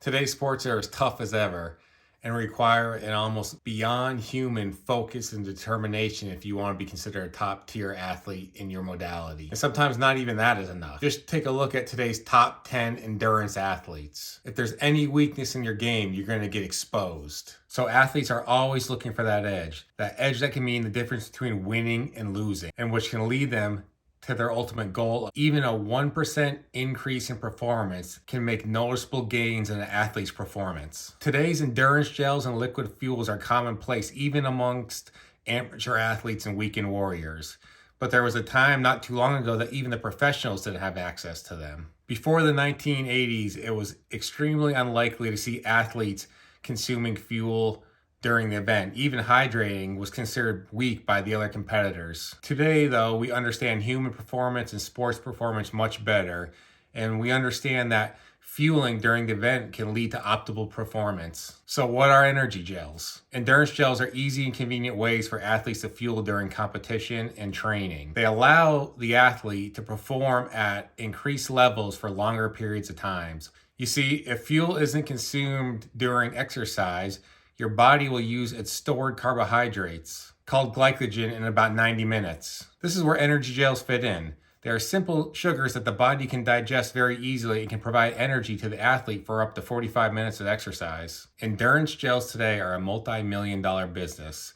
Today's sports are as tough as ever and require an almost beyond human focus and determination if you want to be considered a top tier athlete in your modality. And sometimes not even that is enough. Just take a look at today's top 10 endurance athletes. If there's any weakness in your game, you're going to get exposed. So athletes are always looking for that edge that can mean the difference between winning and losing, and which can lead them to their ultimate goal. Even a 1% increase in performance can make noticeable gains in an athlete's performance. Today's endurance gels and liquid fuels are commonplace even amongst amateur athletes and weekend warriors. But there was a time not too long ago that even the professionals didn't have access to them. Before the 1980s, it was extremely unlikely to see athletes consuming fuel during the event. Even hydrating was considered weak by the other competitors. Today, though, we understand human performance and sports performance much better, and we understand that fueling during the event can lead to optimal performance. So what are energy gels? Endurance gels are easy and convenient ways for athletes to fuel during competition and training. They allow the athlete to perform at increased levels for longer periods of times. You see, if fuel isn't consumed during exercise, your body will use its stored carbohydrates, called glycogen, in about 90 minutes. This is where energy gels fit in. They are simple sugars that the body can digest very easily and can provide energy to the athlete for up to 45 minutes of exercise. Endurance gels today are a multi-million-dollar business.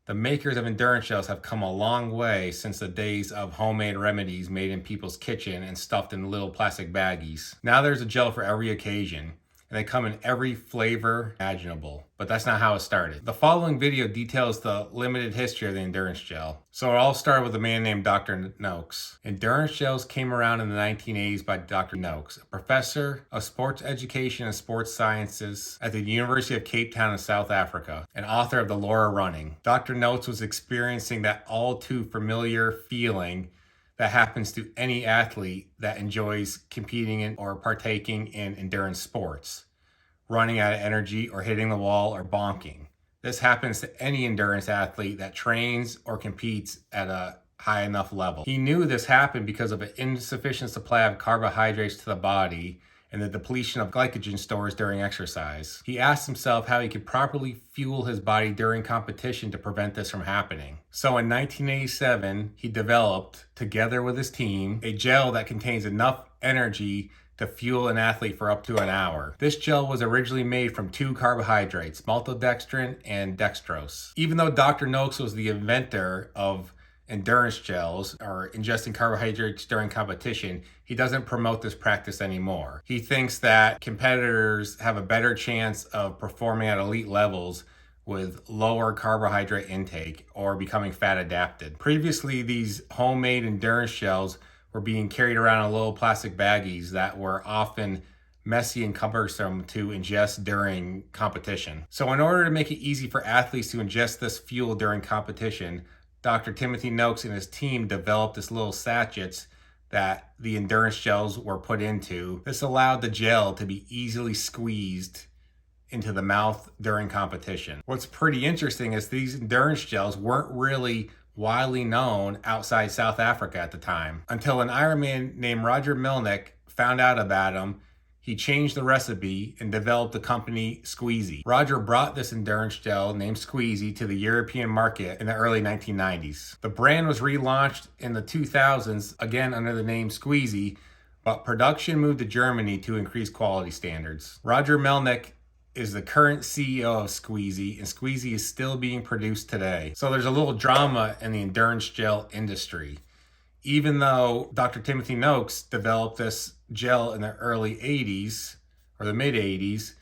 The makers of endurance gels have come a long way since the days of homemade remedies made in people's kitchen and stuffed in little plastic baggies. Now there's a gel for every occasion, and they come in every flavor imaginable. But that's not how it started. The following video details the limited history of the endurance gel. So it all started with a man named Dr. Noakes. Endurance gels came around in the 1980s by Dr. Noakes, a professor of sports education and sports sciences at the University of Cape Town in South Africa, and author of The Law of Running. Dr. Noakes was experiencing that all too familiar feeling that happens to any athlete that enjoys competing in or partaking in endurance sports, running out of energy or hitting the wall or bonking. This happens to any endurance athlete that trains or competes at a high enough level. He knew this happened because of an insufficient supply of carbohydrates to the body and the depletion of glycogen stores during exercise. He asked himself how he could properly fuel his body during competition to prevent this from happening. So in 1987, he developed, together with his team, a gel that contains enough energy to fuel an athlete for up to an hour. This gel was originally made from two carbohydrates, maltodextrin and dextrose. Even though Dr. Noakes was the inventor of endurance gels, or ingesting carbohydrates during competition, he doesn't promote this practice anymore. He thinks that competitors have a better chance of performing at elite levels with lower carbohydrate intake or becoming fat adapted. Previously, these homemade endurance gels were being carried around in little plastic baggies that were often messy and cumbersome to ingest during competition. So in order to make it easy for athletes to ingest this fuel during competition, Dr. Timothy Noakes and his team developed this little sachets that the endurance gels were put into. This allowed the gel to be easily squeezed into the mouth during competition. What's pretty interesting is these endurance gels weren't really widely known outside South Africa at the time, until an Ironman named Roger Milnick found out about them. He changed the recipe and developed the company Squeezy. Roger brought this endurance gel named Squeezy to the European market in the early 1990s. The brand was relaunched in the 2000s, again under the name Squeezy, but production moved to Germany to increase quality standards. Roger Melnick is the current CEO of Squeezy, and Squeezy is still being produced today. So there's a little drama in the endurance gel industry. Even though Dr. Timothy Noakes developed this gel in the early 80s or the mid 80s,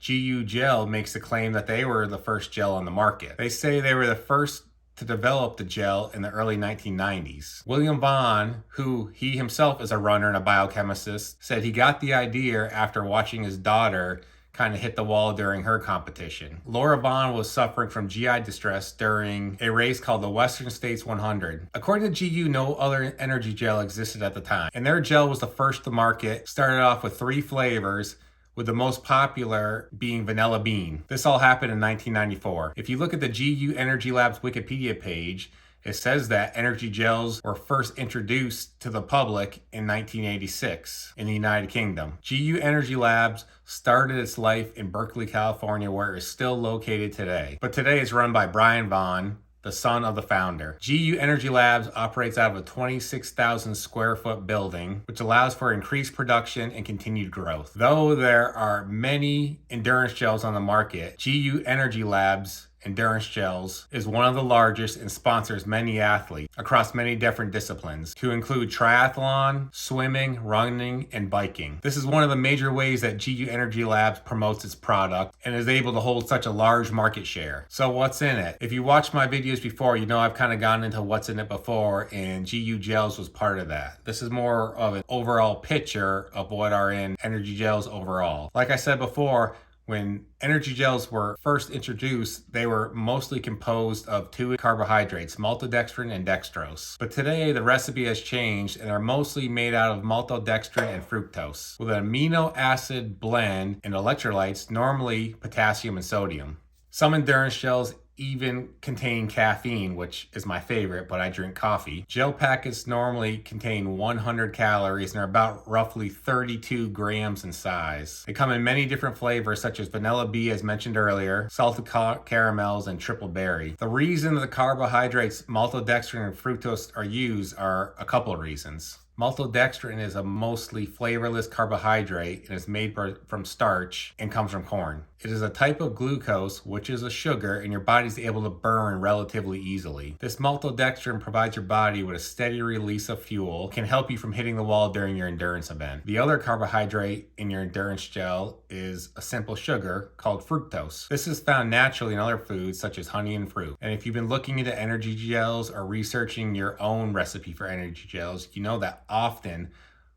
GU Gel makes the claim that they were the first gel on the market. They say they were the first to develop the gel in the early 1990s. William Vaughan, who he himself is a runner and a biochemist, said he got the idea after watching his daughter kind of hit the wall during her competition. Laura Vaughan was suffering from GI distress during a race called the Western States 100. According to GU, no other energy gel existed at the time, and their gel was the first to market. Started off with 3 flavors, with the most popular being vanilla bean. This all happened in 1994. If you look at the GU Energy Labs Wikipedia page, It says that energy gels were first introduced to the public in 1986 in the United Kingdom. GU Energy Labs started its life in Berkeley, California, where it is still located today. But today it's run by Brian Vaughn, the son of the founder. GU Energy Labs operates out of a 26,000 square foot building, which allows for increased production and continued growth. Though there are many endurance gels on the market, GU Energy Labs Endurance Gels is one of the largest and sponsors many athletes across many different disciplines, to include triathlon, swimming, running, and biking. This is one of the major ways that GU Energy Labs promotes its product and is able to hold such a large market share. So what's in it? If you watched my videos before, you know I've kind of gone into what's in it before, and GU Gels was part of that. This is more of an overall picture of what are in energy gels overall. Like I said before, when energy gels were first introduced, they were mostly composed of two carbohydrates, maltodextrin and dextrose. But today, the recipe has changed and are mostly made out of maltodextrin and fructose, with an amino acid blend and electrolytes, normally potassium and sodium. Some endurance gels even contain caffeine, which is my favorite, but I drink coffee. Gel packets normally contain 100 calories and are about roughly 32 grams in size. They come in many different flavors, such as vanilla bee, as mentioned earlier, salted caramels, and triple berry. The reason the carbohydrates maltodextrin and fructose are used are a couple of reasons. Maltodextrin is a mostly flavorless carbohydrate and is made from starch and comes from corn. It is a type of glucose, which is a sugar, and your body's able to burn relatively easily. This maltodextrin provides your body with a steady release of fuel, can help you from hitting the wall during your endurance event. The other carbohydrate in your endurance gel is a simple sugar called fructose. This is found naturally in other foods such as honey and fruit. And if you've been looking into energy gels or researching your own recipe for energy gels, you know that often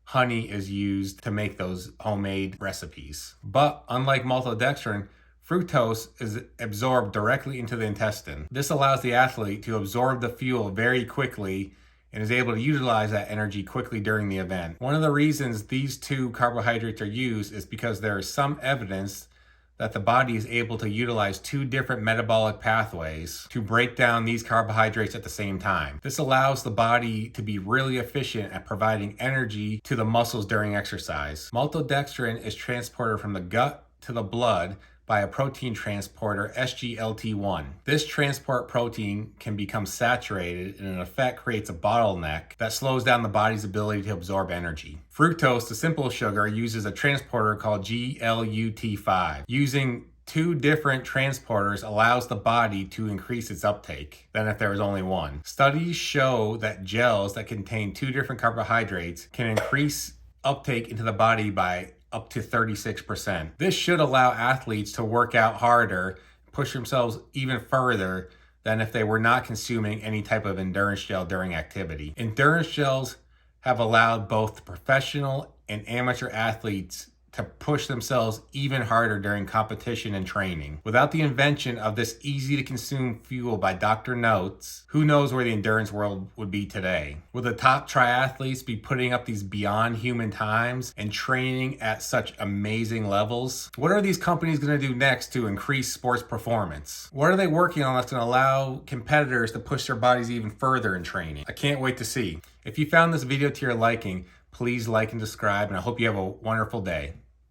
honey is used to make those homemade recipes. But unlike maltodextrin, fructose is absorbed directly into the intestine. This allows the athlete to absorb the fuel very quickly and is able to utilize that energy quickly during the event. One of the reasons these two carbohydrates are used is because there is some evidence that the body is able to utilize two different metabolic pathways to break down these carbohydrates at the same time. This allows the body to be really efficient at providing energy to the muscles during exercise. Maltodextrin is transported from the gut to the blood by a protein transporter, SGLT1. This transport protein can become saturated and in effect creates a bottleneck that slows down the body's ability to absorb energy. Fructose, the simple sugar, uses a transporter called GLUT5. Using two different transporters allows the body to increase its uptake than if there was only one. Studies show that gels that contain two different carbohydrates can increase uptake into the body by up to 36%. This should allow athletes to work out harder, push themselves even further than if they were not consuming any type of endurance gel during activity. Endurance gels have allowed both professional and amateur athletes to push themselves even harder during competition and training. Without the invention of this easy to consume fuel by Dr. Notes, who knows where the endurance world would be today? Will the top triathletes be putting up these beyond human times and training at such amazing levels? What are these companies going to do next to increase sports performance? What are they working on that's going to allow competitors to push their bodies even further in training? I can't wait to see. If you found this video to your liking, please like and subscribe, and I hope you have a wonderful day.